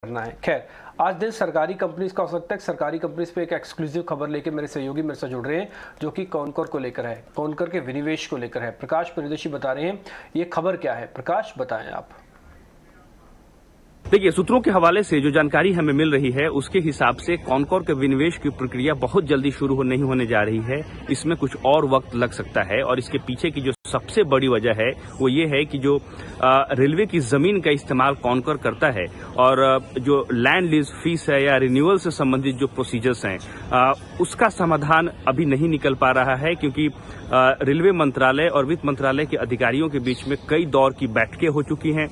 करना है। खैर, आज दिन सरकारी कंपनीज का हो सकता है। सरकारी कंपनीज पे एक एक्सक्लूसिव खबर लेके मेरे सहयोगी मेरे साथ जुड़ रहे हैं, जो कि कॉनकोर को लेकर है, कॉनकोर के विनिवेश को लेकर है। प्रकाश परिदर्शी बता रहे हैं ये खबर क्या है। प्रकाश, बताएं आप। देखिए, सूत्रों के हवाले से जो जानकारी हमें मिल रही है उसके हिसाब से कॉनकोर के विनिवेश की प्रक्रिया बहुत जल्दी शुरू नहीं होने जा रही है। इसमें कुछ और वक्त लग सकता है और इसके पीछे की जो सबसे बड़ी वजह है वो ये है कि जो रेलवे की जमीन का इस्तेमाल कॉनकोर करता है और जो लैंड लीज फीस है या रिन्यूअल से संबंधित जो प्रोसीजर्स हैं उसका समाधान अभी नहीं निकल पा रहा है, क्योंकि रेलवे मंत्रालय और वित्त मंत्रालय के अधिकारियों के बीच में कई दौर की बैठकें हो चुकी हैं।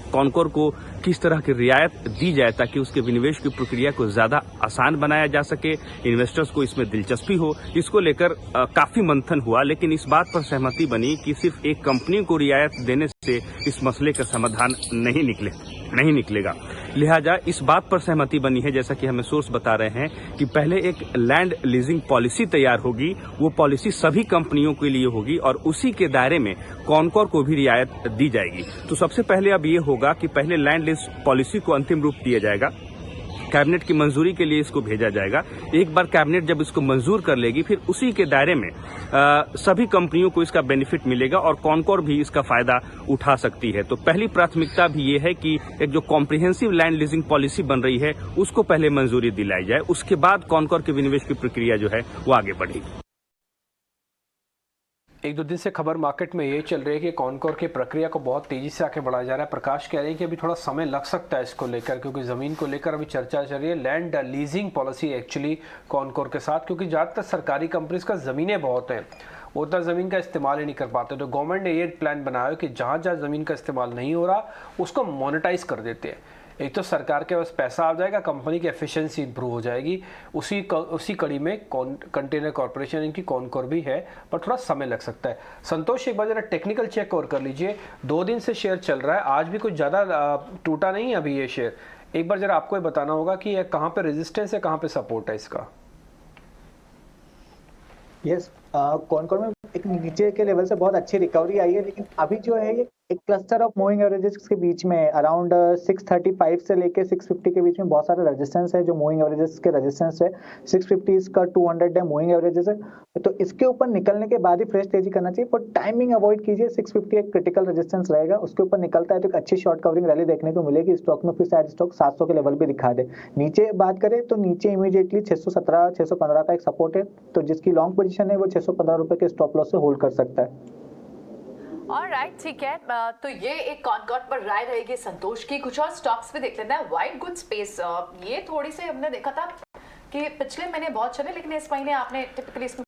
कॉनकोर को किस तरह की रियायत दी जाए ताकि उसके विनिवेश की प्रक्रिया को ज्यादा आसान बनाया जा सके, इन्वेस्टर्स को इसमें दिलचस्पी हो, इसको लेकर काफी मंथन हुआ। लेकिन इस बात पर सहमति बनी कि सिर्फ एक कंपनी को रियायत देने से इस मसले का समाधान नहीं निकलेगा। लिहाजा इस बात पर सहमति बनी है, जैसा कि हमें सोर्स बता रहे हैं, कि पहले एक लैंड लीजिंग पॉलिसी तैयार होगी। वो पॉलिसी सभी कंपनियों के लिए होगी और उसी के दायरे में कॉनकोर को भी रियायत दी जाएगी। तो सबसे पहले अब ये होगा कि पहले लैंड लीज पॉलिसी को अंतिम रूप दिया जाएगा, कैबिनेट की मंजूरी के लिए इसको भेजा जाएगा। एक बार कैबिनेट जब इसको मंजूर कर लेगी, फिर उसी के दायरे में सभी कंपनियों को इसका बेनिफिट मिलेगा और कॉनकोर भी इसका फायदा उठा सकती है। तो पहली प्राथमिकता भी ये है कि एक जो कॉम्प्रिहेंसिव लैंड लीजिंग पॉलिसी बन रही है उसको पहले मंजूरी दिलाई जाए, उसके बाद कॉनकोर के विनिवेश की प्रक्रिया जो है वो आगे बढ़ेगी। एक दो दिन से खबर मार्केट में ये चल रही है कि कॉनकोर की प्रक्रिया को बहुत तेजी से आगे बढ़ाया जा रहा है। प्रकाश कह रहे हैं कि अभी थोड़ा समय लग सकता है इसको लेकर, क्योंकि ज़मीन को लेकर अभी चर्चा चल रही है। Land leasing policy actually CONCOR के साथ, क्योंकि ज़्यादातर सरकारी कंपनीज का ज़मीनें बहुत हैं, उतना ज़मीन का इस्तेमाल ही नहीं कर पाते। तो गवर्नमेंट ने ये प्लान बनाया कि जहाँ जहाँ ज़मीन का इस्तेमाल नहीं हो रहा उसको मोनेटाइज कर देते हैं। एक तो सरकार के पास पैसा आ जाएगा, कंपनी की एफिशिएंसी इंप्रूव हो जाएगी। उसी कड़ी में कंटेनर कॉर्पोरेशन इनकी कॉनकोर भी है, पर थोड़ा समय लग सकता है। संतोष, एक बार जरा टेक्निकल चेक और कर लीजिए। 2 दिन से शेयर चल रहा है, आज भी कुछ ज़्यादा टूटा नहीं है अभी ये शेयर। एक बार जरा आपको ये बताना होगा कि ये कहाँ पे रेजिस्टेंस है, कहाँ पे सपोर्ट है इसका। यस, कॉनकोर में एक नीचे के लेवल से बहुत अच्छी रिकवरी आई है, लेकिन अभी जो है ये एक क्लस्टर ऑफ मूविंग एवरेजेस के बीच में अराउंड 635 से लेके 650 के बीच में बहुत सारे रेजिस्टेंस है। जो मूविंग एवरेजेस के रेजिस्टेंस है 650 का 200 है मूविंग एवरेजेस है, तो इसके ऊपर निकलने के बाद ही फ्रेश तेजी करना चाहिए। पर टाइमिंग अवॉइड कीजिए। 650 एक क्रिटिकल रेजिस्टेंस रहेगा, उसके ऊपर निकलता है तो एक अच्छी शॉर्ट कवरिंग रैली देखने को मिलेगी स्टॉक में। फिर शायद स्टॉक 700 के लेवल भी दिखा दे। नीचे बात करें तो नीचे इमीडिएटली 617 615 का एक सपोर्ट है, तो जिसकी लॉन्ग पोजीशन है वो 615 रुपए के स्टॉप लॉस से होल्ड कर सकता है। ऑलराइट, ठीक है। तो ये एक कॉनकोर पर राय रहेगी संतोष की। कुछ और स्टॉक्स भी देख लेते हैं। व्हाइट गुड स्पेस, ये थोड़ी सी हमने देखा था कि पिछले महीने बहुत चले, लेकिन इस महीने आपने टिपिकली इसमें